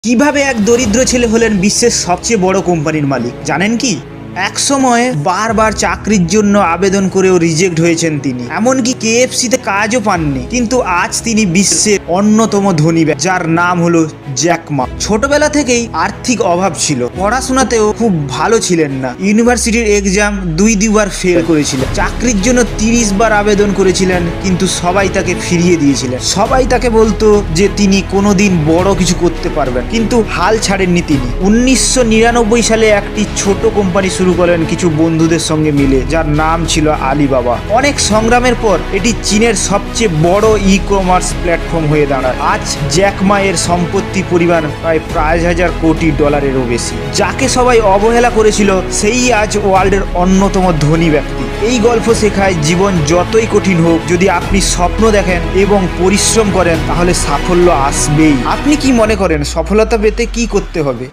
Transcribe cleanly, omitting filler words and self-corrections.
কিভাবে এক দরিদ্র ছেলে হলেন বিশ্বের সবচেয়ে বড় কোম্পানির মালিক জানেন কি? এক সময় বারবার চাকরির জন্য আবেদন করেও রিজেক্ট হয়েছেন তিনি, এমনকি কেএফসিতে কাজও পাননি। কিন্তু আজ তিনি বিশ্বের অন্যতম ধনী ব্যক্তি, যার নাম হলো জ্যাক মা। ছোটবেলা থেকেই আর্থিক অভাব ছিল, পড়াশোনাতেও খুব ভালো ছিলেন না। ইউনিভার্সিটির এক্সাম দুইবার ফেল করেছিলেন। চাকরির জন্য 30 বার আবেদন করেছিলেন, কিন্তু সবাই তাকে ফিরিয়ে দিয়েছিলেন। সবাই তাকে বলতো যে তিনি কোনোদিন বড় কিছু করতে পারবেন, কিন্তু হাল ছাড়েননি তিনি। 1999 সালে একটি ছোট কোম্পানি শুরু করেন কিছু বন্ধুদের সঙ্গে মিলে, যার নাম ছিল আলিবাবা। অনেক সংগ্রামের পর এটি চীনের সবচেয়ে বড় ই কমার্স প্ল্যাটফর্ম হয়ে দাঁড়ায়। আজ জ্যাক মা এর সম্পত্তি পরিমাণ প্রায় 5,000 কোটি ডলারেরও বেশি। যাকে সবাই অবহেলা করেছিল, সেই আজ ওয়ার্ল্ডের অন্যতম ধনী ব্যক্তি। এই গল্প শেখায় জীবন যতই কঠিন হোক, যদি আপনি স্বপ্ন দেখেন এবং পরিশ্রম করেন, তাহলে সাফল্য আসবেই। আপনি কি মনে করেন সফলতা পেতে কি করতে হবে?